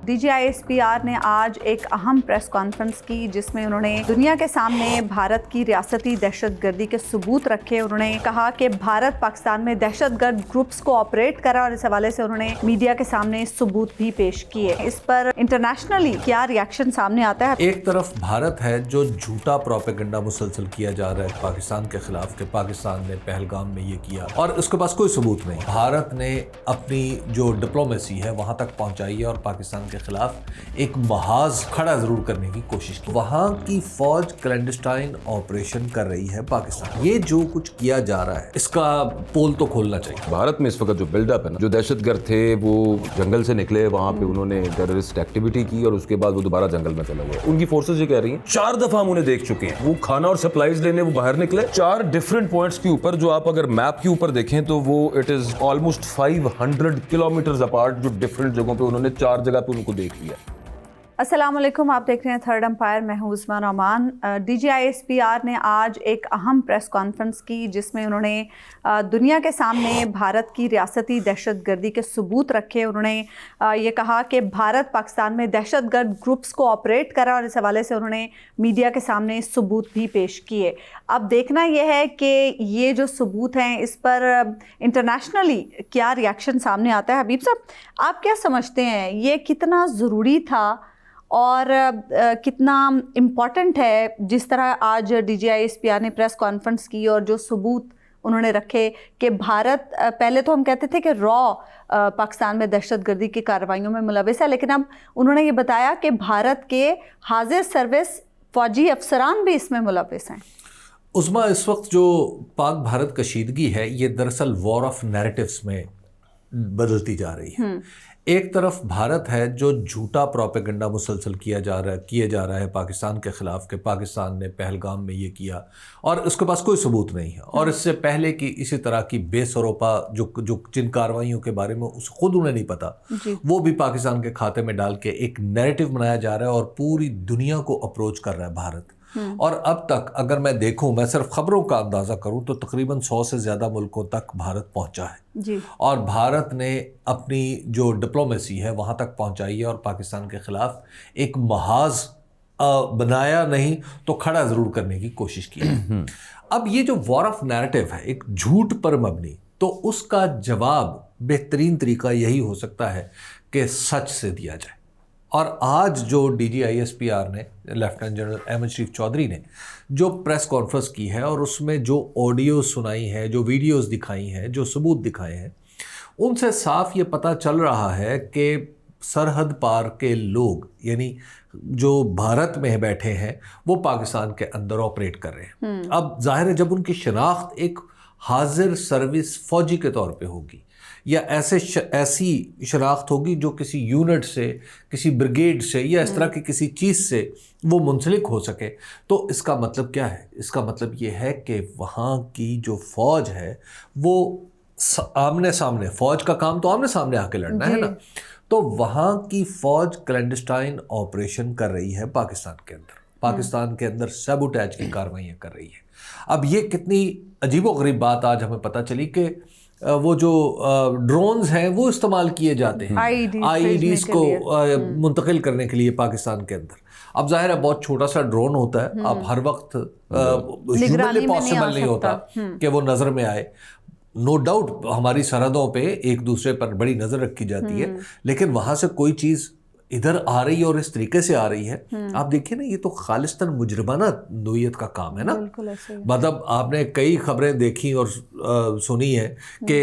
DGISPR نے آج ایک اہم پریس کانفرنس کی جس میں انہوں نے دنیا کے سامنے بھارت کی ریاستی دہشت گردی کے ثبوت رکھے. انہوں نے کہا کہ بھارت پاکستان میں دہشت گرد گروپس کو آپریٹ کرا اور اس حوالے سے انہوں نے میڈیا کے سامنے ثبوت بھی پیش کیے. اس پر انٹرنیشنلی کیا ریاکشن سامنے آتا ہے؟ ایک طرف بھارت ہے جو جھوٹا پروپیگنڈا مسلسل کیا جا رہا ہے پاکستان کے خلاف کہ پاکستان نے پہلگام میں یہ کیا اور اس کے پاس کوئی ثبوت نہیں. بھارت نے اپنی جو ڈپلومیسی ہے وہاں تک پہنچائی ہے اور پاکستان کے خلاف ایک محاذ کھڑا ضرور کرنے کی کوشش کی. وہاں کی فوج کلینڈسٹائن آپریشن کر رہی ہے پاکستان. یہ جو کچھ کیا جا رہا ہے اس کا پول تو کھولنا چاہیے. بھارت میں اس وقت جو بلڈ اپ ہے نا، جو دہشت گرد تھے وہ جنگل سے نکلے، وہاں پہ انہوں نے ٹیررسٹ ایکٹیویٹی کی اور اس کے بعد وہ دوبارہ جنگل میں چلا گیا. ان کی فورسز یہ کہہ رہی ہیں 4 دفعہ ہم انہیں دیکھ چکے ہیں، وہ کھانا اور سپلائیز لینے وہ باہر نکلے 4 ڈفرنٹ پوائنٹس کے اوپر، جو آپ اگر میپ کے اوپر دیکھیں تو وہ it is almost 500 kilometres apart, جو ڈفرنٹ جگہوں پہ انہوں نے 4 جگہ پہ ان کو دیکھ لیا. السلام علیکم، آپ دیکھ رہے ہیں تھرڈ امپائر. میں ہوں عثمان نعمان. DGISPR نے آج ایک اہم پریس کانفرنس کی جس میں انہوں نے دنیا کے سامنے بھارت کی ریاستی دہشت گردی کے ثبوت رکھے. انہوں نے یہ کہا کہ بھارت پاکستان میں دہشت گرد گروپس کو آپریٹ کرا اور اس حوالے سے انہوں نے میڈیا کے سامنے ثبوت بھی پیش کیے. اب دیکھنا یہ ہے کہ یہ جو ثبوت ہیں اس پر انٹرنیشنلی کیا ریاکشن سامنے آتا ہے. حبیب صاحب، آپ کیا سمجھتے ہیں یہ کتنا ضروری تھا اور کتنا امپورٹنٹ ہے جس طرح آج DGISPR نے پریس کانفرنس کی اور جو ثبوت انہوں نے رکھے کہ بھارت، پہلے تو ہم کہتے تھے کہ پاکستان میں دہشت گردی کی کارروائیوں میں ملوث ہے، لیکن اب انہوں نے یہ بتایا کہ بھارت کے حاضر سروس فوجی افسران بھی اس میں ملوث ہیں. عظما، اس وقت جو پاک بھارت کشیدگی ہے یہ دراصل وار آف نیریٹیوز میں بدلتی جا رہی ہے. ایک طرف بھارت ہے جو جھوٹا پروپیگنڈا مسلسل کیا جا رہا ہے پاکستان کے خلاف کہ پاکستان نے پہلگام میں یہ کیا اور اس کے پاس کوئی ثبوت نہیں ہے. اور اس سے پہلے کی اسی طرح کی بے سروپا جن کارروائیوں کے بارے میں خود انہیں نہیں پتا وہ بھی پاکستان کے کھاتے میں ڈال کے ایک نیریٹو بنایا جا رہا ہے اور پوری دنیا کو اپروچ کر رہا ہے بھارت. اور اب تک اگر میں دیکھوں، میں صرف خبروں کا اندازہ کروں تو تقریباً 100 سے زیادہ ملکوں تک بھارت پہنچا ہے. اور بھارت نے اپنی جو ڈپلومیسی ہے وہاں تک پہنچائی ہے اور پاکستان کے خلاف ایک محاذ بنایا نہیں تو کھڑا ضرور کرنے کی کوشش کی. اب یہ جو وار آف نیریٹو ہے ایک جھوٹ پر مبنی، تو اس کا جواب بہترین طریقہ یہی ہو سکتا ہے کہ سچ سے دیا جائے. اور آج جو DGISPR نے لیفٹیننٹ جنرل احمد شریف چودھری نے جو پریس کانفرنس کی ہے اور اس میں جو آڈیو سنائی ہے، جو ویڈیوز دکھائی ہیں، جو ثبوت دکھائے ہیں، ان سے صاف یہ پتہ چل رہا ہے کہ سرحد پار کے لوگ، یعنی جو بھارت میں بیٹھے ہیں، وہ پاکستان کے اندر آپریٹ کر رہے ہیں. اب ظاہر ہے جب ان کی شناخت ایک حاضر سروس فوجی کے طور پہ ہوگی یا ایسی شناخت ہوگی جو کسی یونٹ سے، کسی بریگیڈ سے یا اس طرح کی کسی چیز سے وہ منسلک ہو سکے، تو اس کا مطلب کیا ہے؟ اس کا مطلب یہ ہے کہ وہاں کی جو فوج ہے وہ آمنے سامنے، فوج کا کام تو آمنے سامنے آ کے لڑنا ہے نا، تو وہاں کی فوج کلینڈسٹائن آپریشن کر رہی ہے پاکستان کے اندر سیبوٹیج کی کارروائیاں کر رہی ہے. اب یہ کتنی عجیب و غریب بات آج ہمیں پتہ چلی کہ وہ جو ڈرونز ہیں وہ استعمال کیے جاتے ہیں آئی ڈیز کو منتقل کرنے کے لیے پاکستان کے اندر. اب ظاہر ہے بہت چھوٹا سا ڈرون ہوتا ہے، اب ہر وقت ہیومنلی پاسبل نہیں ہوتا کہ وہ نظر میں آئے. نو ڈاؤٹ ہماری سرحدوں پہ ایک دوسرے پر بڑی نظر رکھی جاتی ہے، لیکن وہاں سے کوئی چیز ادھر آ رہی ہے اور اس طریقے سے آ رہی ہے. آپ دیکھیں نا، یہ تو خالصتاً مجرمانہ نوعیت کا کام ہے نا. مطلب آپ نے کئی خبریں دیکھی اور سنی ہیں کہ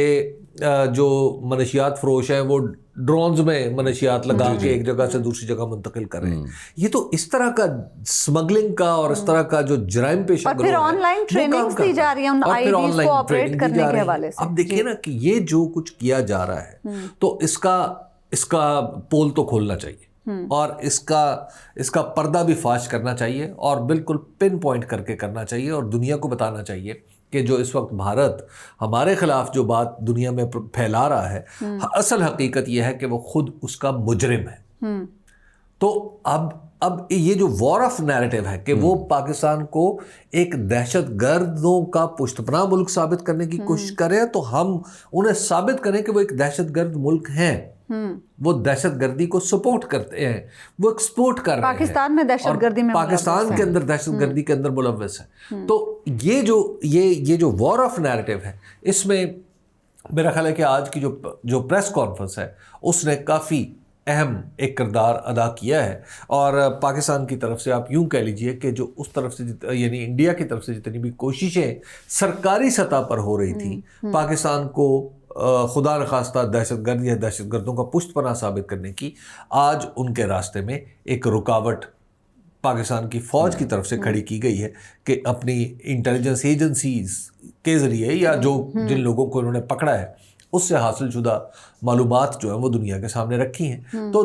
جو منشیات فروش ہیں وہ ڈرونز میں منشیات لگا کے ایک جگہ سے دوسری جگہ منتقل کر رہے ہیں. یہ تو اس طرح کا سمگلنگ کا اور اس طرح کا جو جرائم پیشہ گروہ ہے، اور پھر آن لائن ٹریننگز دی جا رہی ہیں ان آئی ڈیز کو آپریٹ کرنے کے حوالے سے. اب دیکھیے نا کہ یہ جو کچھ کیا جا رہا ہے تو اس کا پول تو کھولنا چاہیے اور اس کا پردہ بھی فاش کرنا چاہیے اور بالکل پن پوائنٹ کر کے کرنا چاہیے اور دنیا کو بتانا چاہیے کہ جو اس وقت بھارت ہمارے خلاف جو بات دنیا میں پھیلا رہا ہے، اصل حقیقت یہ ہے کہ وہ خود اس کا مجرم ہے. تو اب یہ جو وار آف نیریٹو ہے کہ وہ پاکستان کو ایک دہشت گردوں کا پشت پناہ ملک ثابت کرنے کی کوشش کرے، تو ہم انہیں ثابت کریں کہ وہ ایک دہشت گرد ملک ہیں. وہ دہشت گردی کو سپورٹ کرتے ہیں, وہ ایکسپورٹ کر رہے ہیں. پاکستان میں دہشت گردی میں پاکستان کے اندر دہشت گردی کے اندر ملوث ہے. تو یہ جو وار آف نیریٹو ہے, اس میں میرا خیال ہے کہ آج کی جو پریس کانفرنس ہے اس نے کافی اہم ایک کردار ادا کیا ہے. اور پاکستان کی طرف سے آپ یوں کہہ لیجئے کہ جو اس طرف سے یعنی انڈیا کی طرف سے جتنی بھی کوششیں سرکاری سطح پر ہو رہی تھیں پاکستان کو خدا نخواستہ دہشت گرد یا دہشت گردوں کا پشت پناہ ثابت کرنے کی, آج ان کے راستے میں ایک رکاوٹ پاکستان کی فوج کی طرف سے کھڑی کی گئی ہے کہ اپنی انٹیلیجنس ایجنسیز کے ذریعے یا جن لوگوں کو انہوں نے پکڑا ہے اس سے حاصل شدہ معلومات جو ہیں وہ دنیا کے سامنے رکھی ہیں. تو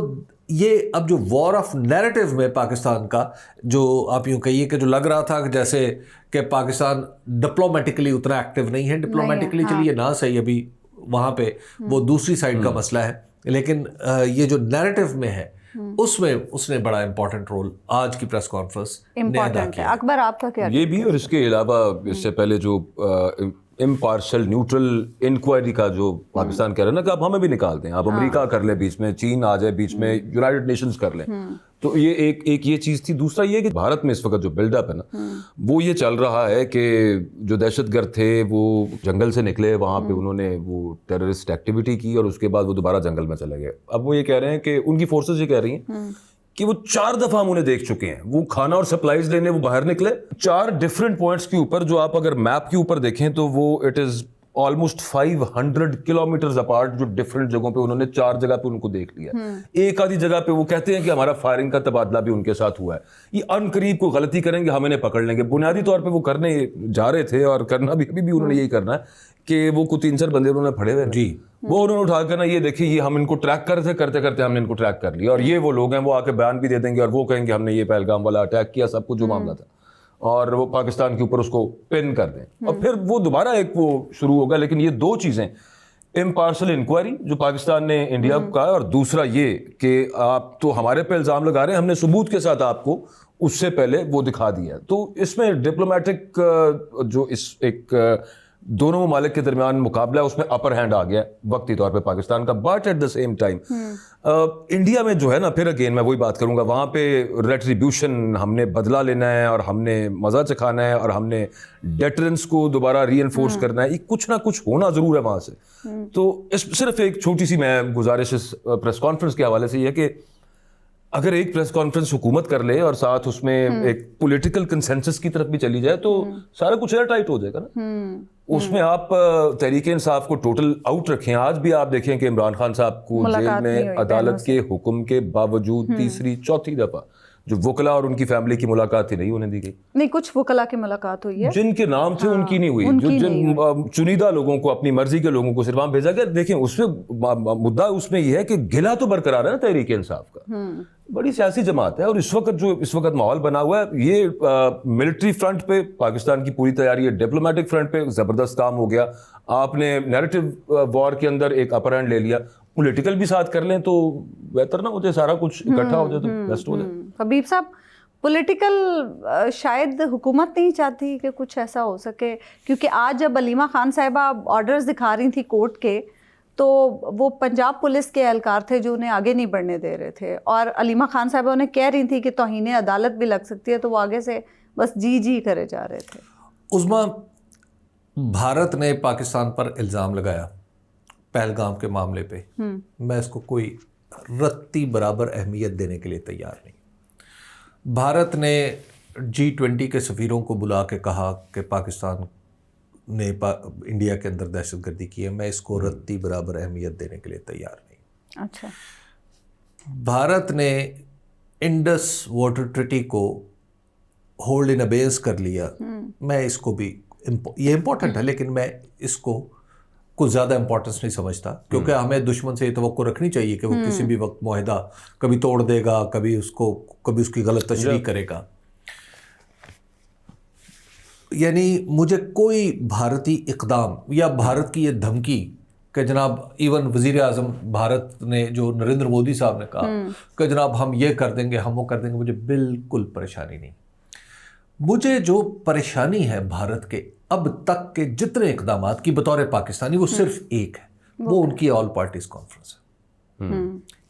یہ اب جو وار آف نیریٹو میں پاکستان کا جو آپ یوں کہیے کہ جو لگ رہا تھا کہ جیسے کہ پاکستان ڈپلومیٹکلی اتنا ایکٹیو نہیں ہے, ڈپلومیٹکلی چلیے نہ صحیح, ابھی وہاں پہ وہ دوسری سائڈ کا مسئلہ ہے, لیکن یہ جو نیریٹو میں ہے اس نے بڑا امپورٹنٹ رول آج کی پریس کانفرنس نے ادا کیا. اکبر آپ کا کیا یہ بھی, اور اس کے علاوہ اس سے پہلے جو امپارشل نیوٹرل انکوائری کا جو پاکستان کہہ رہے ہیں نا کہ آپ ہمیں بھی نکالتے ہیں, آپ امریکہ کر لیں بیچ میں, چین آ جائے بیچ میں, یونائٹڈ نیشنز کر لیں, تو یہ ایک یہ چیز تھی. دوسرا یہ کہ بھارت میں اس وقت جو بلڈ اپ ہے نا وہ یہ چل رہا ہے کہ جو دہشت گرد تھے وہ جنگل سے نکلے, وہاں پہ انہوں نے وہ ٹیررسٹ ایکٹیویٹی کی اور اس کے بعد وہ دوبارہ جنگل میں چلے گئے. اب وہ یہ کہہ رہے ہیں کہ ان کی فورسز یہ کہہ رہی ہیں کہ وہ 4 دفعہ ہم انہیں دیکھ چکے ہیں, وہ کھانا اور سپلائیز لینے وہ باہر نکلے 4 ڈفرینٹ پوائنٹس کے اوپر, جو آپ اگر میپ کے اوپر دیکھیں تو وہ it is almost 500 kilometres apart, جو ڈفرینٹ جگہوں پہ انہوں نے 4 جگہ پہ ان کو دیکھ لیا. ایک آدھی جگہ پہ وہ کہتے ہیں کہ ہمارا فائرنگ کا تبادلہ بھی ان کے ساتھ ہوا ہے. یہ ان قریب کوئی غلطی کریں گے ہم انہیں پکڑ لیں گے. بنیادی طور پہ وہ کرنے جا رہے تھے اور کرنا بھی ابھی بھی انہوں نے یہی کرنا ہے کہ وہ کوئی 3-4 بندے انہوں نے پھڑے ہوئے جی, وہ انہوں نے اٹھا کر نا یہ دیکھیں یہ ہم ان کو ٹریک کرتے کرتے ہم نے ان کو ٹریک کر لیا, اور یہ وہ لوگ ہیں وہ آ کے بیان بھی دے دیں گے اور وہ کہیں گے ہم نے یہ پہلگام والا اٹیک کیا, سب کچھ جو معاملہ تھا, اور وہ پاکستان کے اوپر اس کو پن کر دیں اور پھر وہ دوبارہ ایک وہ شروع ہوگا. لیکن یہ 2 چیزیں, امپارشل انکوائری جو پاکستان نے انڈیا کو کہا, اور دوسرا یہ کہ آپ تو ہمارے پہ الزام لگا رہے ہیں, ہم نے ثبوت کے ساتھ آپ کو اس سے پہلے وہ دکھا دیا. تو اس میں ڈپلومیٹک جو اس ایک دونوں ممالک کے درمیان مقابلہ ہے اس میں اپر ہینڈ آ گیا وقتی طور پہ پاکستان کا. But at the same time India میں جو ہے نا, پھر اگین میں وہی بات کروں گا, وہاں پہ ریٹریبیوشن, ہم نے بدلہ لینا ہے اور ہم نے مزہ چکھانا ہے اور ہم نے ڈیٹرنس کو دوبارہ ری انفورس کرنا ہے, یہ کچھ نہ کچھ ہونا ضرور ہے وہاں سے. تو صرف ایک چھوٹی سی میں گزارش اس پریس کانفرنس کے حوالے سے یہ کہ اگر ایک پریس کانفرنس حکومت کر لے اور ساتھ اس میں ایک پولیٹیکل کنسنسس کی طرف بھی چلی جائے تو سارا کچھ ایئر ٹائٹ ہو جائے گا نا. اس میں آپ تحریک انصاف کو ٹوٹل آؤٹ رکھیں. آج بھی آپ دیکھیں کہ عمران خان صاحب کو جیل میں عدالت کے حکم کے باوجود 3ری 4تھی دفعہ جو وکلا اور ان کی فیملی کی ملاقات تھی نہیں ہونے دی گئی. نہیں, کچھ وکلا کی ملاقات ہوئی ہے, جن کے نام تھے ان کی نہیں ہوئی, جو جن چنیدہ لوگوں کو, اپنی مرضی کے لوگوں کو صرف وہاں بھیجا گیا. دیکھیں اس میں مدعا اس میں یہ ہے کہ گلا تو برقرار ہے نا تحریک انصاف کا, بڑی سیاسی جماعت ہے, اور اس وقت ماحول بنا ہوا ہے. یہ ملٹری فرنٹ پہ پاکستان کی پوری تیاری ہے, ڈپلومیٹک فرنٹ پہ زبردست کام ہو گیا. آپ نے نیریٹو وار کے اندر ایک اپر ہینڈ لے لیا, پولیٹیکل بھی ساتھ کر لیں تو بہتر نہ ہو جائے, سارا کچھ اکٹھا ہو جائے تو بیسٹ ہو جائے. حبیب صاحب, پولیٹیکل شاید حکومت نہیں چاہتی کہ کچھ ایسا ہو سکے, کیونکہ آج جب علیمہ خان صاحبہ آرڈرز دکھا رہی تھی کورٹ کے تو وہ پنجاب پولیس کے اہلکار تھے جو انہیں آگے نہیں بڑھنے دے رہے تھے, اور علیمہ خان صاحبہ انہیں کہہ رہی تھی کہ توہین عدالت بھی لگ سکتی ہے, تو وہ آگے سے بس جی کرے جا رہے تھے. عظمیٰ, بھارت نے پاکستان پر الزام لگایا پہلگام کے معاملے پہ, میں اس کو کوئی رتی برابر اہمیت دینے کے لیے تیار نہیں. بھارت نے G20 کے سفیروں کو بلا کے کہا کہ پاکستان نے انڈیا کے اندر دہشت گردی کی ہے, میں اس کو رتی برابر اہمیت دینے کے لیے تیار نہیں. اچھا, بھارت نے انڈس واٹر ٹریٹی کو ہولڈ ان ابیس کر لیا, میں اس کو بھی یہ امپورٹنٹ ہے لیکن میں اس کو کچھ زیادہ امپورٹنس نہیں سمجھتا, کیونکہ ہمیں دشمن سے یہ توقع رکھنی چاہیے کہ وہ کسی بھی وقت معاہدہ کبھی توڑ دے گا, کبھی اس کی غلط تشریح کرے گا. یعنی مجھے کوئی بھارتی اقدام یا بھارت کی یہ دھمکی کہ جناب ایون وزیر اعظم بھارت نے جو نریندر مودی صاحب نے کہا کہ جناب ہم یہ کر دیں گے, ہم وہ کر دیں گے, مجھے بالکل پریشانی نہیں. مجھے جو پریشانی ہے بھارت کے اب تک کے جتنے اقدامات کی بطور پاکستانی, وہ صرف ایک ہے, وہ ان کی آل پارٹیز کانفرنس ہے.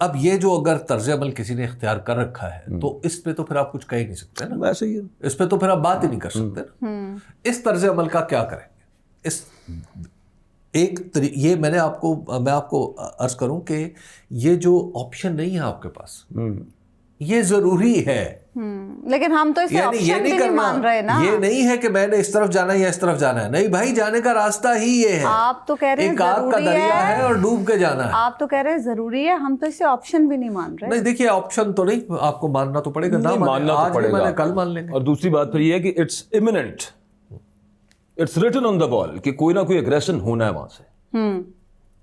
اب یہ جو اگر طرز عمل کسی نے اختیار کر رکھا ہے تو اس پہ تو پھر آپ کچھ کہہ نہیں سکتے نا, ویسے ہی ہے. اس پہ تو پھر آپ بات ہی نہیں کر سکتے نا. اس طرز عمل کا کیا کریں گے؟ اس یہ میں آپ کو عرض کروں کہ یہ جو آپشن نہیں ہے آپ کے پاس, یہ ضروری ہے. لیکن ہم تو اسے آپشن بھی نہیں مان رہے نا. یہ نہیں ہے کہ میں نے اس طرف جانا ہے یا اس طرف جانا ہے, نہیں بھائی, جانے کا راستہ ہی یہ ہے. آپ تو کہہ رہے ہیں ایک آگ کا دریا ہے اور ڈوب کے جانا ہے. آپ تو کہہ رہے ہیں ضروری ہے, ہم تو اسے آپشن بھی نہیں مان رہے. نہیں دیکھیے, آپشن تو نہیں, آپ کو ماننا تو پڑے گا. نہ ماننا تو پڑے گا, کل مان لیں گے. اور دوسری بات پھر یہ ہے کہ اٹس امیمنٹ, اٹس ریٹن آن دا وال کہ کوئی نہ کوئی اگریشن ہونا ہے وہاں سے.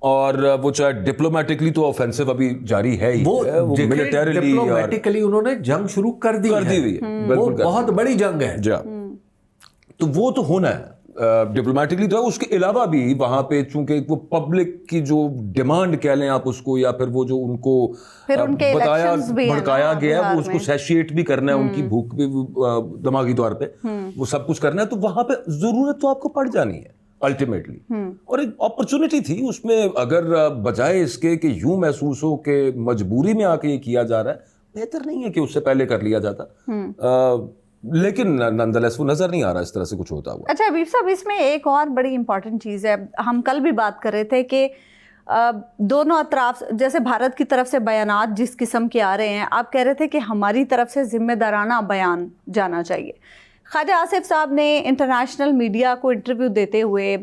اور وہ چاہے ڈپلومیٹکلی تو آفینسو ابھی جاری ہے ہی, وہ ڈپلومیٹکلی انہوں نے جنگ شروع کر دی ہوئی ہے, وہ بہت بڑی جنگ ہے. تو وہ تو ہونا ہے ڈپلومیٹکلی تو ہے. اس کے علاوہ بھی وہاں پہ چونکہ وہ پبلک کی جو ڈیمانڈ کہہ لیں آپ اس کو, یا پھر وہ جو ان کو بتایا بھڑکایا گیا ہے, وہ اس کو سیشیٹ بھی کرنا ہے, ان کی بھوک بھی دماغی طور پہ وہ سب کچھ کرنا ہے, تو وہاں پہ ضرورت تو آپ کو پڑ جانی ہے الٹیمیٹلی. اور ایک اپرچونٹی تھی اس میں, اگر بجائے اس کے کہ یوں محسوس ہو کہ مجبوری میں آ کے یہ کیا جا رہا ہے, بہتر نہیں ہے کہ اس سے پہلے کر لیا جاتا, لیکن نندلیس وہ نظر نہیں آ رہا اس طرح سے کچھ ہوتا ہوا. اچھا حبیب صاحب, اس میں ایک اور بڑی امپورٹنٹ چیز ہے, ہم کل بھی بات کر رہے تھے کہ دونوں اطراف, جیسے بھارت کی طرف سے بیانات جس قسم کے آ رہے ہیں, آپ کہہ رہے تھے کہ ہماری طرف سے ذمہ دارانہ بیان جانا چاہیے. خواجہ آصف صاحب نے انٹرنیشنل میڈیا کو انٹرویو دیتے ہوئے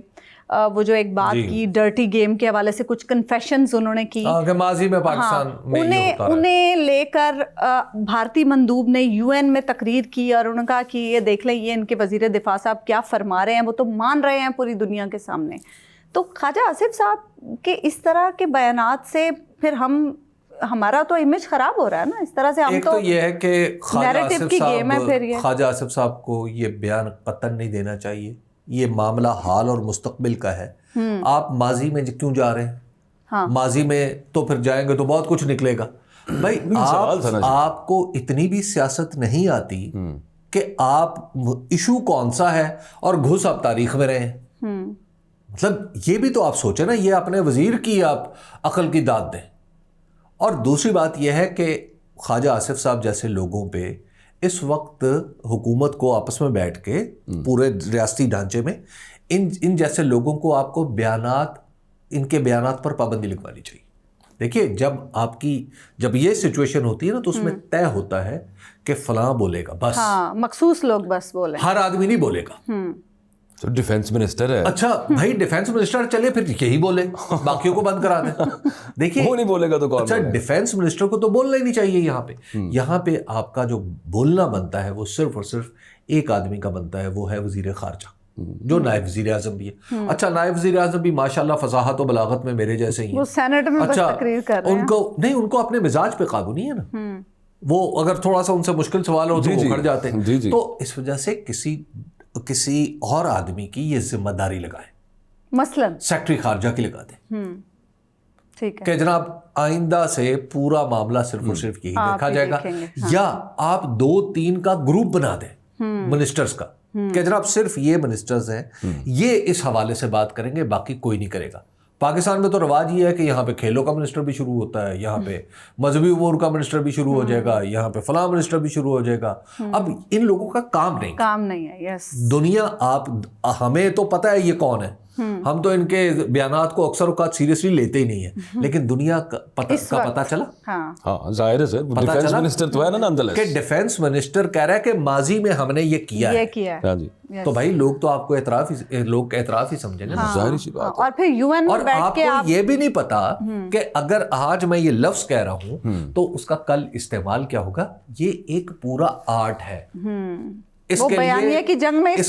وہ جو ایک بات کی ڈرٹی گیم کے حوالے سے, کچھ کنفیشنز انہوں نے کی کہ ماضی میں پاکستان میں انہیں لے کر بھارتی مندوب نے یو این میں تقریر کی, اور انہوں نے کہا کہ یہ دیکھ لیں یہ ان کے وزیر دفاع صاحب کیا فرما رہے ہیں, وہ تو مان رہے ہیں پوری دنیا کے سامنے. تو خواجہ آصف صاحب کے اس طرح کے بیانات سے پھر ہمارا تو امیج خراب ہو رہا ہے نا اس طرح سے. ایک تو یہ ہے کہ خواجہ آصف صاحب کو یہ بیان قطعاً نہیں دینا چاہیے. یہ معاملہ حال اور مستقبل کا ہے. آپ ماضی میں کیوں جا رہے ہیں؟ ماضی میں تو پھر جائیں گے تو بہت کچھ نکلے گا. بھائی آپ کو اتنی بھی سیاست نہیں آتی کہ آپ ایشو کون سا ہے اور گھس آپ تاریخ میں رہے. مطلب یہ بھی تو آپ سوچیں نا, یہ اپنے وزیر کی آپ عقل کی داد دیں. اور دوسری بات یہ ہے کہ خواجہ آصف صاحب جیسے لوگوں پہ اس وقت حکومت کو آپس میں بیٹھ کے پورے ریاستی ڈھانچے میں ان جیسے لوگوں کو آپ کو ان کے بیانات پر پابندی لگوانی چاہیے. دیکھیے, جب یہ سچویشن ہوتی ہے نا تو اس میں طے ہوتا ہے کہ فلاں بولے گا, بس مخصوص لوگ بس بولیں, ہر آدمی نہیں بولے گا. تو ڈیفنس منسٹر ہے. اچھا بھائی, ڈیفنس منسٹر چلے پھر یہی بولے, باقیوں کو بند کرا دیں. دیکھیے وہ نہیں بولے گا تو کون. اچھا ڈیفنس منسٹر کو تو بولنا ہی نہیں چاہیے. یہاں پہ آپ کا جو بولنا بنتا ہے وہ صرف اور صرف ایک آدمی کا بنتا ہے, وہ ہے وزیر خارجہ, جو نائب وزیر اعظم بھی ہے. اچھا نائب وزیر اعظم بھی ماشاءاللہ فصاحت و بلاغت میں میرے جیسے ہی ہیں. وہ سینٹ میں بس تقریر کر رہے ہیں. ان کو اپنے مزاج پہ قابو نہیں ہے نا. وہ اگر تھوڑا سا ان سے مشکل سوال ہو تو وہ کھڑ جاتے ہیں. تو اس وجہ سے کسی اور آدمی کی یہ ذمہ داری لگائیں, مثلا سیکٹری خارجہ کی لگا دیں کہ جناب آئندہ سے پورا معاملہ صرف اور صرف یہی دیکھا جائے گا. یا آپ 2-3 کا گروپ بنا دیں منسٹرز کا کہ جناب صرف یہ منسٹرز ہیں, یہ اس حوالے سے بات کریں گے, باقی کوئی نہیں کرے گا. پاکستان میں تو رواج یہ ہے کہ یہاں پہ کھیلوں کا منسٹر بھی شروع ہوتا ہے, یہاں پہ مذہبی امور کا منسٹر بھی شروع ہو جائے گا, یہاں پہ فلاں منسٹر بھی شروع ہو جائے گا. اب ان لوگوں کا کام نہیں ہے. دنیا ہمیں تو پتہ ہے یہ کون ہے, ہم تو ان کے بیانات کو اکثر اوقات سیریسلی لیتے ہی نہیں ہیں, لیکن دنیا کا پتہ چلا. ہاں ظاہر ہے ڈیفنس منسٹر تو ہے نا نندلیس, کہ ڈیفنس منسٹر کہہ رہا ہے کہ ماضی میں ہم نے یہ کیا ہے. تو بھائی لوگ تو آپ کو اعتراف ہی سمجھیں گے نا, ظاہر سی بات. اور پھر یو این اور آپ کو یہ بھی نہیں پتا کہ اگر آج میں یہ لفظ کہہ رہا ہوں تو اس کا کل استعمال کیا ہوگا. یہ ایک پورا آرٹ ہے. اس کے لیے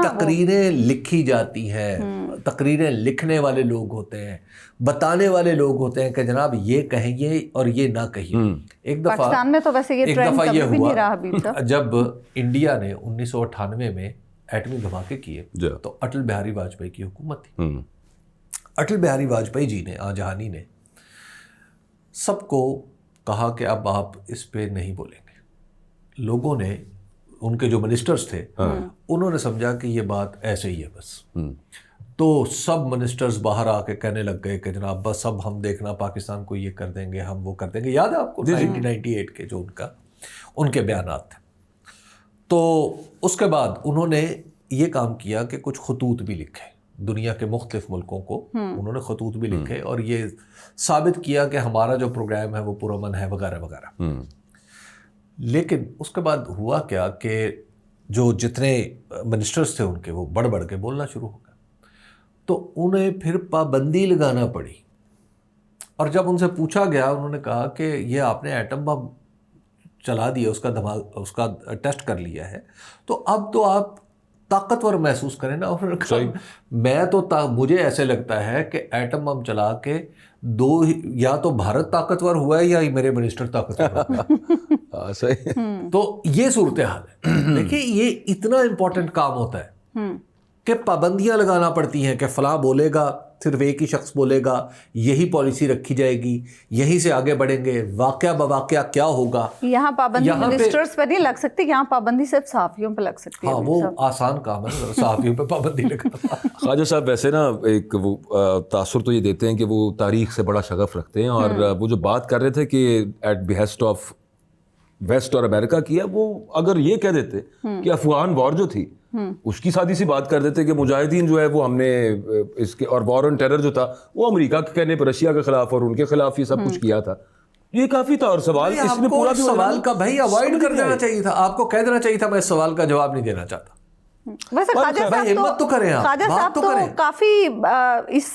تقریریں لکھی جاتی ہیں, تقریریں لکھنے والے لوگ ہوتے ہیں, بتانے والے لوگ ہوتے ہیں کہ جناب یہ کہیے اور یہ نہ کہیے. ایک دفعہ یہ ہوا جب انڈیا نے 1998 میں ایٹمی دھماکے کیے تو اٹل بہاری واجپئی کی حکومت تھی. اٹل بہاری واجپئی جی نے, جہانی نے سب کو کہا کہ اب آپ اس پہ نہیں بولیں گے. لوگوں نے, ان کے جو منسٹرز تھے انہوں نے سمجھا کہ یہ بات ایسے ہی ہے بس. تو سب منسٹرز باہر آ کے کہنے لگ گئے کہ جناب بس اب ہم دیکھنا پاکستان کو یہ کر دیں گے، ہم وہ کر دیں گے. یاد ہے آپ کو 1998 کے جو ان کے بیانات تھے. تو اس کے بعد انہوں نے یہ کام کیا کہ کچھ خطوط بھی لکھے دنیا کے مختلف ملکوں کو، انہوں نے خطوط بھی لکھے اور یہ ثابت کیا کہ ہمارا جو پروگرام ہے وہ پرامن ہے وغیرہ وغیرہ. لیکن اس کے بعد ہوا کیا کہ جو جتنے منسٹرز تھے ان کے وہ بڑھ بڑھ کے بولنا شروع ہو گئے، تو انہیں پھر پابندی لگانا پڑی. اور جب ان سے پوچھا گیا انہوں نے کہا کہ یہ آپ نے ایٹم بم چلا دیا، اس کا ٹیسٹ کر لیا ہے، تو اب تو آپ طاقتور محسوس کریں نا. انہوں نے کہا میں تو مجھے ایسے لگتا ہے کہ ایٹم بم چلا کے یا تو بھارت طاقتور ہوا ہے یا میرے منسٹر طاقتور ہوا ہے. تو یہ صورتحال ہے. دیکھیے یہ اتنا امپورٹنٹ کام ہوتا ہے کہ پابندیاں لگانا پڑتی ہیں کہ فلاں بولے گا، صرف ایک ہی شخص بولے گا، یہی پالیسی رکھی جائے گی، یہیں سے آگے بڑھیں گے، واقعہ بواقعہ کیا ہوگا. یہاں پابندی منسٹرز پہ نہیں لگ سکتی، یہاں پابندی صرف صحافیوں پہ لگ سکتی ہے. ہاں وہ آسان کام ہے صحافیوں پہ پابندی لگانا. خواجہ صاحب ویسے نا ایک وہ تاثر تو یہ دیتے ہیں کہ وہ تاریخ سے بڑا شغف رکھتے ہیں، اور وہ جو بات کر رہے تھے کہ ایٹ بیہسٹ آف ویسٹ اور امریکہ کیا، وہ اگر یہ کہہ دیتے کہ افغان وار جو تھی اس کی سادی سی بات کر دیتے کہ مجاہدین جو ہے وہ ہم نے اس کے، اور وار آن ٹیرر جو تھا وہ امریکہ کے کہنے پہ رشیا کے خلاف اور ان کے خلاف یہ سب کچھ کیا تھا. یہ کافی تھا. اور سوال اس میں پورا سوال کا بھائی اوائڈ کر دینا چاہیے تھا، آپ کو کہہ دینا چاہیے تھا میں اس سوال کا جواب نہیں دینا چاہتا. ویسے خواجہ صاحب تو کافی اس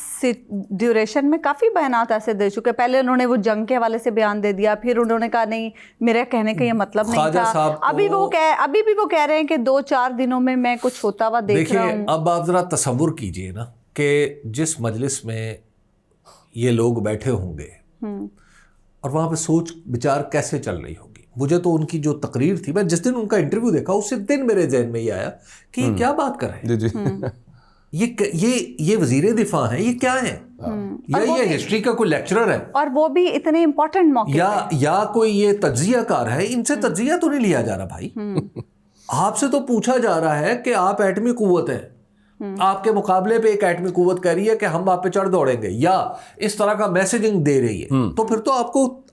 ڈیوریشن میں کافی بیانات ایسے دے چکے. پہلے انہوں نے وہ جنگ کے حوالے سے بیان دے دیا، پھر انہوں نے کہا نہیں میرے کہنے کا یہ مطلب نہیں تھا. ابھی بھی وہ کہہ رہے ہیں کہ 2-4 دنوں میں کچھ ہوتا ہوا دیکھ رہا ہوں. اب آپ ذرا تصور کیجئے نا کہ جس مجلس میں یہ لوگ بیٹھے ہوں گے اور وہاں پہ سوچ بچار کیسے چل رہی ہوگی. مجھے تو ان کی جو تقریر تھی، میں جس دن ان کا انٹرویو دیکھا اسی دن میرے ذہن میں یہ آیا کہ یہ کیا بات کر رہے ہیں. یہ وزیر دفاع ہیں، یہ کیا ہیں، یا یہ ہسٹری کا کوئی لیکچرر ہے، اور وہ بھی اتنے امپورٹنٹ موقع یا کوئی یہ تجزیہ کار ہے. ان سے تجزیہ تو نہیں لیا جا رہا بھائی. آپ سے تو پوچھا جا رہا ہے کہ آپ ایٹمی قوت ہیں، آپ کے مقابلے پہ ایک ایٹمی قوت کہہ رہی ہے کہ ہم آپ پہ چڑھ دوڑیں گے، یا اس طرح کا میسیجنگ دے رہی ہے. تو پھر تو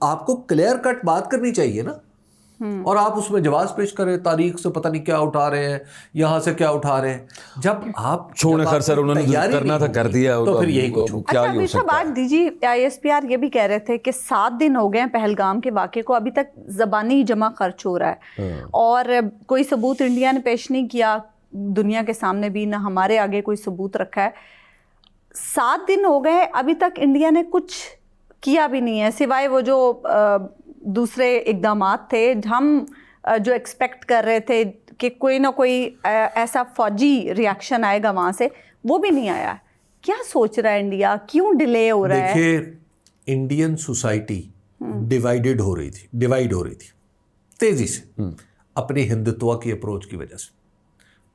آپ کو کلیئر کٹ بات کرنی چاہیے نا. اور آپ اس میں جواز پیش کریں، تاریخ سے پتہ نہیں کیا اٹھا رہے ہیں، یہاں سے کیا اٹھا رہے ہیں. جب آپ چھوڑیں خیر سر، انہوں نے کرنا تھا کر دیا، تو پھر یہی کچھ. اچھا بات دیجیے، ISPR یہ بھی کہہ رہے تھے کہ 7 دن ہو گئے ہیں پہلگام کے واقعے کو، ابھی تک زبانی جمع خرچ ہو رہا ہے، اور کوئی ثبوت انڈیا نے پیش نہیں کیا دنیا کے سامنے بھی، نہ ہمارے آگے کوئی ثبوت رکھا ہے. 7 دن ہو گئے ابھی تک انڈیا نے کچھ کیا بھی نہیں ہے، سوائے وہ جو دوسرے اقدامات تھے. ہم جو ایکسپیکٹ کر رہے تھے کہ کوئی نہ کوئی ایسا فوجی ریاکشن آئے گا وہاں سے، وہ بھی نہیں آیا. کیا سوچ رہا ہے انڈیا، کیوں ڈیلے ہو رہا ہے؟ دیکھیے انڈین سوسائٹی ڈیوائڈ ہو رہی تھی تیزی سے اپنی ہندتوا کی اپروچ کی وجہ سے.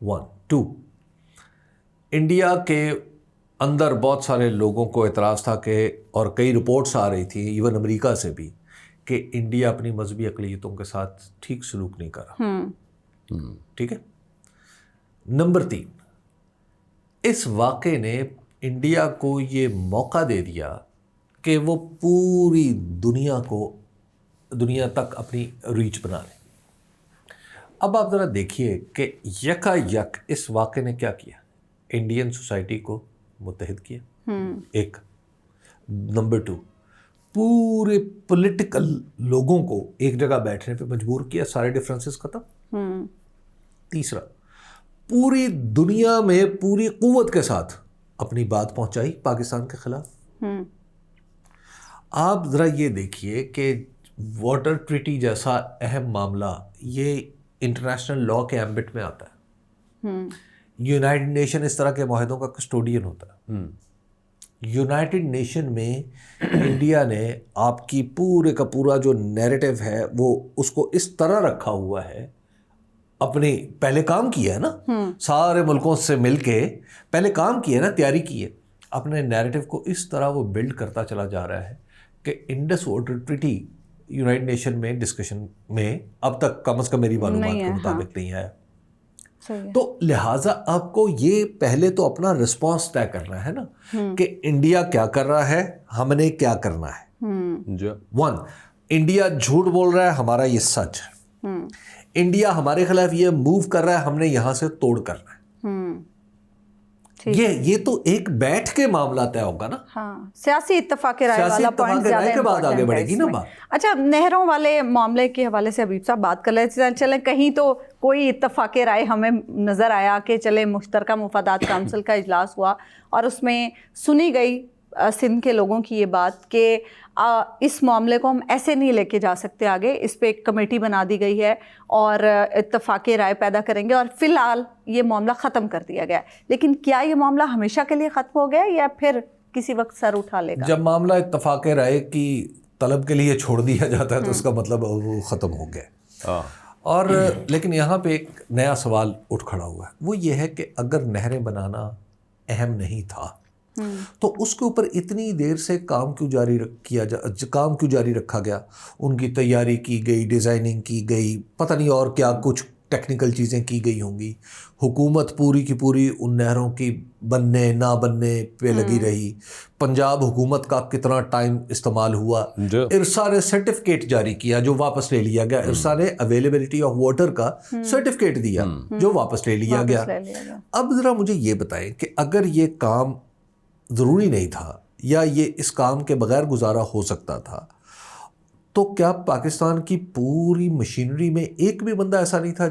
1 2 انڈیا کے اندر بہت سارے لوگوں کو اعتراض تھا کہ، اور کئی رپورٹس آ رہی تھی ایون امریکہ سے بھی، کہ انڈیا اپنی مذہبی اقلیتوں کے ساتھ ٹھیک سلوک نہیں کر رہا. ٹھیک ہے. نمبر 3، اس واقعے نے انڈیا کو یہ موقع دے دیا کہ وہ پوری دنیا تک اپنی ریچ بنا لے. اب آپ ذرا دیکھیے کہ یکا یک اس واقعے نے کیا کیا، انڈین سوسائٹی کو متحد کیا. ایک. نمبر 2، پورے پولیٹیکل لوگوں کو ایک جگہ بیٹھنے پہ مجبور کیا، سارے ڈفرینسز ختم. تیسرا، پوری دنیا میں پوری قوت کے ساتھ اپنی بات پہنچائی پاکستان کے خلاف. آپ ذرا یہ دیکھیے کہ واٹر ٹریٹی جیسا اہم معاملہ یہ انٹرنیشنل لاء کے ایمبٹ میں آتا ہے. یونائٹڈ نیشن اس طرح کے معاہدوں کا کسٹوڈین ہوتا ہے. یونائٹڈ نیشن میں انڈیا نے آپ کی پورے کا پورا جو نیریٹو ہے وہ اس کو اس طرح رکھا ہوا ہے، اپنے پہلے کام کیا ہے نا، سارے ملکوں سے مل کے پہلے کام کیا ہے نا، تیاری کی ہے، اپنے نیریٹو کو اس طرح وہ بلڈ کرتا چلا جا رہا ہے کہ Indus water treaty United nation میں ڈسکشن میں اب تک کم از کم میری معلومات کے مطابق نہیں آیا. تو لہٰذا آپ کو یہ پہلے تو اپنا رسپانس طے کرنا ہے نا کہ انڈیا کیا کر رہا ہے, ہم نے کیا کرنا ہے. ون, انڈیا جھوٹ بول رہا ہے, ہمارا یہ سچ ہے. انڈیا ہمارے خلاف یہ موو کر رہا ہے, ہم نے یہاں سے توڑ کرنا ہے. یہ تو ایک بیٹھ کے معاملہ طے ہوگا نا. ہاں, سیاسی اتفاق رائے والا پوائنٹ زیادہ کے بعد آگے بڑھے گی نا بات. اچھا, نہروں والے معاملے کے حوالے سے حبیب صاحب بات کر لیتے ہیں. چلیں کہیں تو کوئی اتفاق رائے ہمیں نظر آیا کہ چلے مشترکہ مفادات کونسل کا اجلاس ہوا اور اس میں سنی گئی سندھ کے لوگوں کی یہ بات کہ اس معاملے کو ہم ایسے نہیں لے کے جا سکتے آگے, اس پہ ایک کمیٹی بنا دی گئی ہے اور اتفاق رائے پیدا کریں گے اور فی الحال یہ معاملہ ختم کر دیا گیا. لیکن کیا یہ معاملہ ہمیشہ کے لیے ختم ہو گیا یا پھر کسی وقت سر اٹھا لے گا؟ جب معاملہ اتفاق رائے کی طلب کے لیے چھوڑ دیا جاتا ہے تو اس کا مطلب وہ ختم ہو گیا. اور لیکن یہاں پہ ایک نیا سوال اٹھ کھڑا ہوا ہے, وہ یہ ہے کہ اگر نہریں بنانا اہم نہیں تھا تو اس کے اوپر اتنی دیر سے کام کیوں جاری رکھا گیا؟ ان کی تیاری کی گئی, ڈیزائننگ کی گئی, پتہ نہیں اور کیا کچھ ٹیکنیکل چیزیں کی گئی ہوں گی. حکومت پوری کی پوری ان نہروں کی بننے نہ بننے پہ لگی رہی. پنجاب حکومت کا کتنا ٹائم استعمال ہوا. ارسا نے سرٹیفکیٹ جاری کیا جو واپس لے لیا گیا. ارسا نے اویلیبلٹی آف واٹر کا سرٹیفکیٹ دیا جو واپس لے لیا گیا. اب ذرا مجھے یہ بتائیں کہ اگر یہ کام ضروری نہیں تھا یا یہ اس کام کے بغیر گزارا ہو سکتا تھا تو کیا پاکستان کی پوری مشینری میں ایک بھی بندہ ایسا نہیں تھا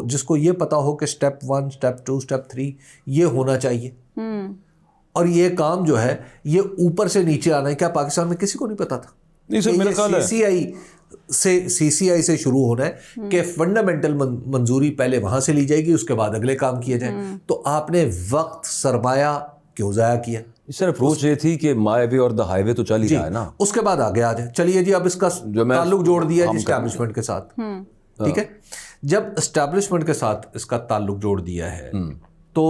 جس کو یہ پتا ہو کہ سٹیپ 1, سٹیپ 2, سٹیپ 3 یہ ہونا چاہیے اور یہ کام جو ہے یہ اوپر سے نیچے آنا ہے؟ کیا پاکستان میں کسی کو نہیں پتا تھا؟ نہیں سر, میرا خیال ہے سی سی آئی سے شروع ہونا ہے کہ فنڈامنٹل منظوری پہلے وہاں سے لی جائے گی, اس کے بعد اگلے کام کیے جائیں. تو آپ نے وقت سرمایہ کیوں ضائع کیا؟ سر اپروچ یہ تھی کہ مائی وے اور دا ہائی وے تو چل ہی رہا ہے نا. اس کے بعد آگے آ جائے. چلیے جی, اب اس کا تعلق جوڑ دیا اسٹیبلشمنٹ کے ساتھ, ٹھیک ہے. جب اسٹیبلشمنٹ کے ساتھ اس کا تعلق جوڑ دیا ہے تو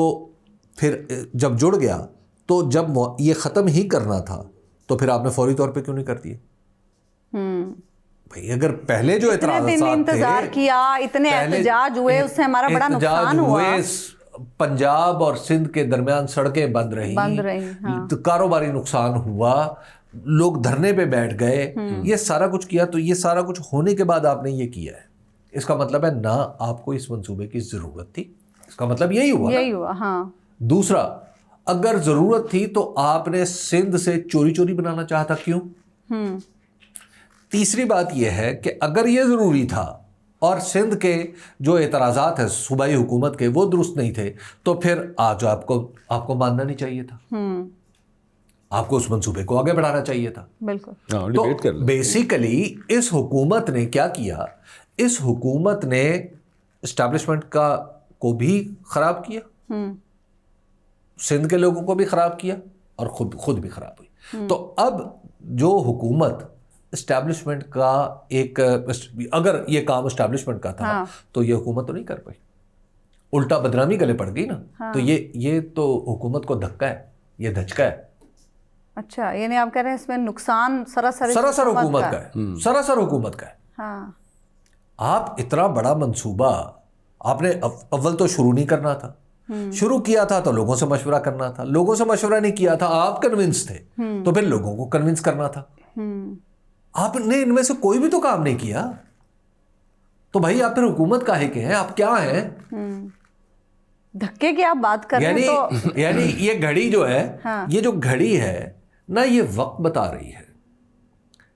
پھر جب جڑ گیا تو جب یہ ختم ہی کرنا تھا تو پھر آپ نے فوری طور پہ کیوں نہیں کر دیے؟ بھائی اگر پہلے جو اعتراضات انتظار کیا, اتنے احتجاج ہوئے, اس سے ہمارا بڑا نقصان ہوا. پنجاب اور سندھ کے درمیان سڑکیں بند رہی, کاروباری نقصان ہوا, لوگ دھرنے پہ بیٹھ گئے, یہ سارا کچھ کیا. تو یہ سارا کچھ ہونے کے بعد آپ نے یہ کیا ہے, اس کا مطلب ہے نہ آپ کو اس منصوبے کی ضرورت تھی. اس کا مطلب یہی ہوا. ہاں. دوسرا, اگر ضرورت تھی تو آپ نے سندھ سے چوری بنانا چاہا تھا, کیوں؟ تیسری بات یہ ہے کہ اگر یہ ضروری تھا اور سندھ کے جو اعتراضات ہیں صوبائی حکومت کے وہ درست نہیں تھے تو پھر آج آپ کو ماننا نہیں چاہیے تھا. آپ کو اس منصوبے کو آگے بڑھانا چاہیے تھا. بالکل. تو بیسیکلی اس حکومت نے کیا کیا؟ اس حکومت نے اسٹیبلشمنٹ کو بھی خراب کیا, سندھ کے لوگوں کو بھی خراب کیا اور خود بھی خراب ہوئی. تو اب جو حکومت اسٹیبلشمنٹ کا اگر یہ کام اسٹیبلشمنٹ کا تھا تو یہ حکومت تو نہیں کر پائی, الٹا بدنامی گلے پڑ گئی نا. تو یہ تو حکومت کو دھکا ہے, یہ دھچکا ہے. اچھا, یعنی آپ کہہ رہے ہیں اس میں نقصان سراسر حکومت کا ہے, سراسر حکومت کا ہے. آپ اتنا بڑا منصوبہ آپ نے اول تو شروع نہیں کرنا تھا. شروع کیا تھا تو لوگوں سے مشورہ کرنا تھا, لوگوں سے مشورہ نہیں کیا تھا, آپ کنونس تھے تو پھر لوگوں کو کنونس کرنا تھا. آپ نے ان میں سے کوئی بھی تو کام نہیں کیا, تو بھائی آپ پھر حکومت کاہے کے ہیں؟ آپ کیا ہیں؟ دھکے کی آپ بات کر رہے ہیں. یعنی یہ گھڑی جو ہے, یہ جو گھڑی ہے نہ یہ وقت بتا رہی ہے,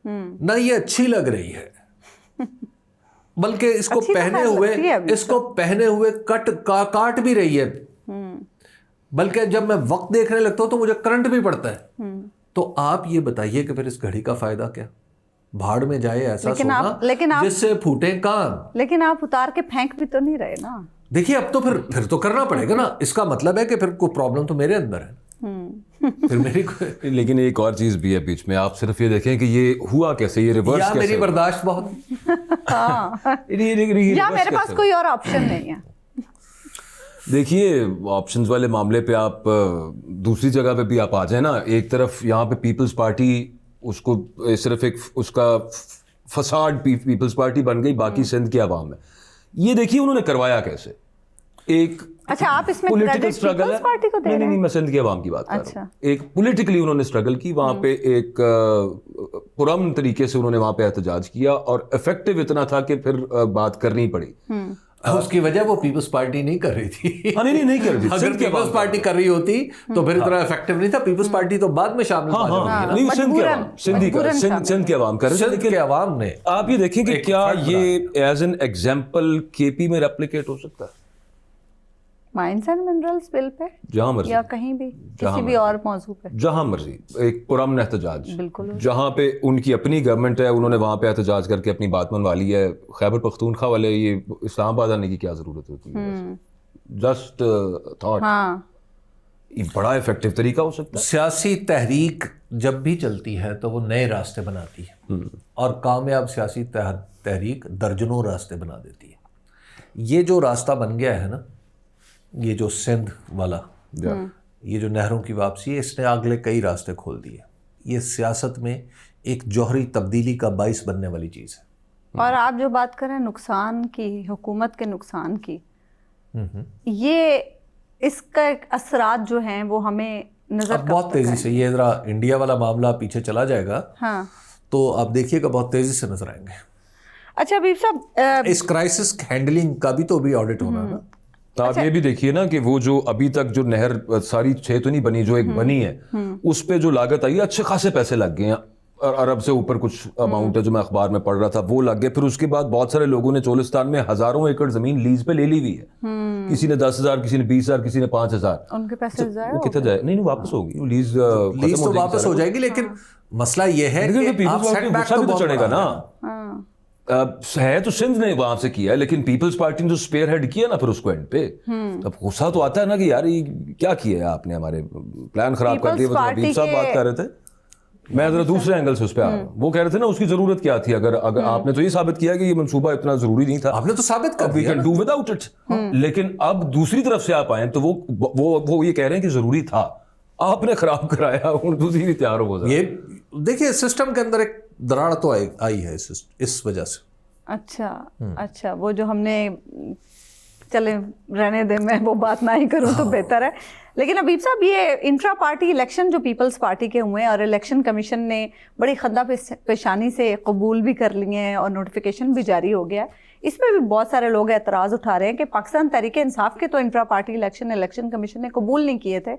نہ یہ اچھی لگ رہی ہے, بلکہ اس کو پہنے ہوئے کاٹ بھی رہی ہے. بلکہ جب میں وقت دیکھنے لگتا ہوں تو مجھے کرنٹ بھی پڑتا ہے. تو آپ یہ بتائیے کہ پھر اس گھڑی کا فائدہ کیا؟ بھاڑ میں جائے ایسا سونا جس سے پھوٹے کان. لیکن آپ اتار کے پھینک بھی تو نہیں رہے نا. دیکھیے اب تو پھر تو کرنا پڑے گا نا. اس کا مطلب ہے کہ پھر کوئی پرابلم تو میرے اندر ہے. لیکن ایک اور چیز بھی ہے بیچ میں, آپ صرف یہ دیکھیں کہ یہ ہوا کیسے, یہ ریورس کیسے. میری برداشت بہت, یا میرے پاس کوئی اور آپشن نہیں ہے. دیکھیے آپشنز والے معاملے پہ آپ دوسری جگہ پہ بھی آپ آ جائیں نا. ایک طرف یہاں پہ پیپلز پارٹی, اس کو صرف ایک اس کا فساد پیپلز پارٹی بن گئی, باقی سندھ کی عوام ہے. یہ دیکھیے انہوں نے کروایا کیسے. ایک اچھا آپ اس میں political credit struggle People's Party کو دے رہے ہیں؟ نہیں میں سندھ کے عوام کی بات کر رہا ہوں. ایک پولیٹیکلی انہوں نے اسٹرگل کی وہاں پہ, ایک پرامن طریقے سے انہوں نے وہاں پہ احتجاج کیا اور افیکٹو اتنا تھا کہ پھر بات کرنی پڑی. اس کی وجہ وہ پیپلز پارٹی نہیں کر رہی تھی. نہیں کر رہی. اگر پیپلز پارٹی کر رہی ہوتی تو پھر اتنا افیکٹو نہیں تھا. پیپلز پارٹی تو بعد میں شامل نہیں سندھ کے عوام کر رہے تھے. لیکن عوام نے, آپ یہ دیکھیں کہ کیا یہ ایز این ایگزامپل کے پی میں ریپلیکیٹ ہو سکتا ہے مائنز اینڈ منرلز بل پہ جہاں مرضی, یا کہیں بھی کسی بھی اور موضوع پہ, جہاں مرضی, ایک پرامن احتجاج بالکل جہاں پہ ان کی اپنی گورنمنٹ ہے, انہوں نے وہاں پہ احتجاج کر کے اپنی بات منوا لی ہے. خیبر پختونخوا والے یہ اسلام آباد آنے کی کیا ضرورت ہوتی ہے؟ Just thought. ہاں یہ بڑا افیکٹو طریقہ ہو سکتا ہے. سیاسی تحریک جب بھی چلتی ہے تو وہ نئے راستے بناتی ہے, اور کامیاب سیاسی تحریک درجنوں راستے بنا دیتی ہے. یہ جو راستہ بن گیا ہے نا, یہ جو سندھ والا, یہ جو نہروں کی واپسی ہے, اس نے اگلے کئی راستے کھول دیے. یہ سیاست میں ایک جوہری تبدیلی کا باعث بننے والی چیز ہے. اور آپ جو بات کریں نقصان کی, حکومت کے نقصان کی, یہ اس کا اثرات جو ہیں وہ ہمیں نظر بہت تیزی سے, یہ ذرا انڈیا والا معاملہ پیچھے چلا جائے گا ہاں تو آپ دیکھیے گا بہت تیزی سے نظر آئیں گے. اچھا حبیب صاحب, اس کرائسس ہینڈلنگ کا بھی تو بھی آڈٹ ہونا نا. آپ یہ بھی دیکھیے نا کہ وہ جو ابھی تک جو نہر ساری 6 تو نہیں بنی, جو ایک بنی ہے اس پہ جو لاگت آئی, اچھے خاصے پیسے لگ گئے ہیں, ارب سے اوپر کچھ اماؤنٹ ہے جو میں اخبار میں پڑھ رہا تھا, وہ لگ گئے. پھر اس کے بعد بہت سارے لوگوں نے چولستان میں ہزاروں ایکڑ زمین لیز پہ لے لی ہوئی ہے. کسی نے 10,000, کسی نے 20,000, کسی نے 5,000. ان کے پیسے وہ کتنے جائے, نہیں واپس ہوگی لیز تو واپس ہو جائے گی, لیکن مسئلہ یہ ہے کہ آپ سیٹ بیک تو چڑھے گا نا. ہے تو سندھ نے وہاں سے کیا ہے, لیکن پیپلز پارٹی نے جو اسپیئر ہیڈ کیا نا پھر اس کو اینڈ پہ, اب غصہ تو آتا ہے نا کہ یار یہ کیا کیا ہے آپ نے, ہمارے پلان خراب کر دیے. حبیب صاحب بات کر رہے تھے, میں ذرا دوسرے اینگل سے اس پہ آ رہا ہوں. وہ کہہ رہے تھے نا اس کی ضرورت کیا تھی, اگر آپ نے تو یہ ثابت کیا کہ یہ منصوبہ اتنا ضروری نہیں تھا, آپ نے تو ثابت کر we can do without it. لیکن اب دوسری طرف سے آپ آئیں تو وہ یہ کہہ رہے ہیں کہ ضروری تھا, آپ نے خراب کرایا, اور دوسری بھی تیار ہو جائے. یہ دیکھیے سسٹم کے اندر ایک دراڑ تو آئی ہے اس وجہ سے. اچھا وہ جو ہم نے, چلیں رہنے دیں, میں وہ بات نہ ہی کروں تو بہتر ہے. لیکن حبیب صاحب یہ انٹرا پارٹی الیکشن جو پیپلز پارٹی کے ہوئے ہیں, اور الیکشن کمیشن نے بڑی خندہ پیشانی سے قبول بھی کر لی ہیں اور نوٹیفیکیشن بھی جاری ہو گیا ہے, اس میں بھی بہت سارے لوگ اعتراض اٹھا رہے ہیں کہ پاکستان تحریک انصاف کے تو انٹرا پارٹی الیکشن کمیشن نے قبول نہیں کیے تھے.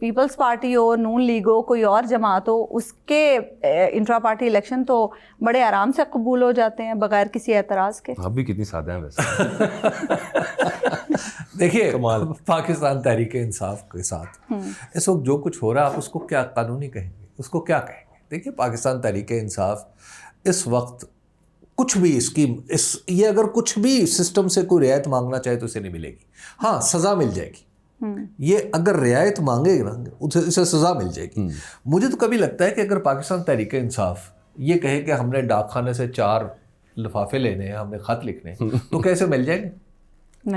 پیپلز پارٹی ہو, نون لیگ ہو, کوئی اور جماعت ہو, اس کے انٹرا پارٹی الیکشن تو بڑے آرام سے قبول ہو جاتے ہیں بغیر کسی اعتراض کے. آپ بھی کتنی سادہ ہیں ویسے. دیکھیے پاکستان تحریک انصاف کے ساتھ اس وقت جو کچھ ہو رہا ہے, آپ اس کو کیا قانونی کہیں گے, اس کو کیا کہیں گے. دیکھیے پاکستان تحریک انصاف اس وقت کچھ بھی یہ اگر کچھ بھی سسٹم سے کوئی رعایت مانگنا چاہے تو اسے نہیں ملے گی. ہاں سزا مل جائے گی, یہ اگر رعایت مانگے گا اسے سزا مل جائے گی. مجھے تو کبھی لگتا ہے کہ اگر پاکستان تحریک انصاف یہ کہے کہ ہم نے ڈاک خانے سے 4 لفافے لینے ہیں, ہم نے خط لکھنے ہیں, تو کیسے مل جائیں گے؟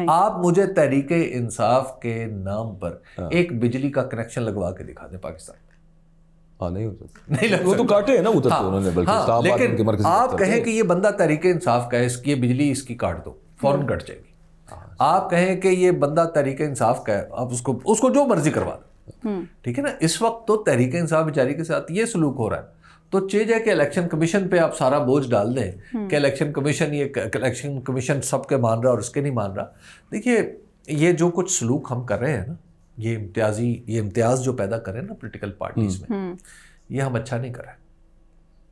آپ مجھے تحریک انصاف کے نام پر ایک بجلی کا کنیکشن لگوا کے دکھا دیں پاکستان میں. نہیں ہو سکتا, وہ تو کاٹے ہیں نا ادھر تو انہوں نے, بلکہ لیکن آپ کہیں کہ یہ بندہ تحریک انصاف کا ہے, اس کی بجلی اس کی کاٹ دو, فوراً کٹ جائے گی. آپ کہیں کہ یہ بندہ تحریک انصاف کا ہے, آپ اس کو جو مرضی کروا دیں, ٹھیک ہے نا. اس وقت تو تحریک انصاف بیچاری کے ساتھ یہ سلوک ہو رہا ہے, تو چاہیے کہ الیکشن کمیشن پہ آپ سارا بوجھ ڈال دیں کہ الیکشن کمیشن سب کے مان رہا اور اس کے نہیں مان رہا. دیکھیے یہ جو کچھ سلوک ہم کر رہے ہیں نا, یہ امتیاز جو پیدا کریں نا پولیٹیکل پارٹیز میں, یہ ہم اچھا نہیں کر رہے.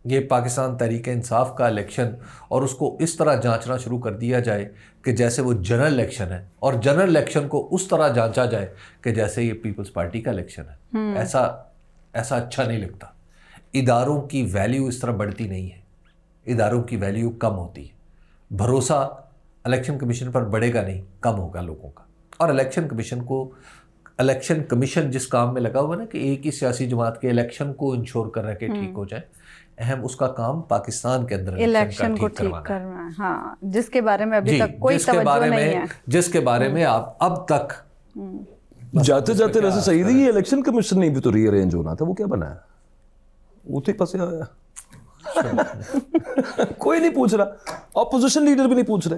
یہ پاکستان تحریک انصاف کا الیکشن اور اس کو اس طرح جانچنا شروع کر دیا جائے کہ جیسے وہ جنرل الیکشن ہے, اور جنرل الیکشن کو اس طرح جانچا جائے کہ جیسے یہ پیپلز پارٹی کا الیکشن ہے. ایسا اچھا نہیں لگتا. اداروں کی ویلیو اس طرح بڑھتی نہیں ہے, اداروں کی ویلیو کم ہوتی ہے. بھروسہ الیکشن کمیشن پر بڑھے گا نہیں, کم ہوگا لوگوں کا. اور الیکشن کمیشن جس کام میں لگا ہوا نا کہ ایک ہی سیاسی جماعت کے الیکشن کو انشور کر رہے کہ ٹھیک ہو جائے, اہم اس کا کام پاکستان کے اندر الیکشن کو ٹھیک کرنا ہے. ہاں, جس کے بارے میں ابھی تک کوئی توجہ نہیں ہے, جس کے بارے میں آپ اب تک جاتے جاتے ویسے صحیح نہیں. یہ الیکشن کمیشن نہیں بھی تو ری ارینج ہونا تھا, وہ کیا بنا ہے, وہ تو پسے آیا. کوئی نہیں پوچھ رہا, اپوزیشن لیڈر بھی نہیں پوچھ رہے.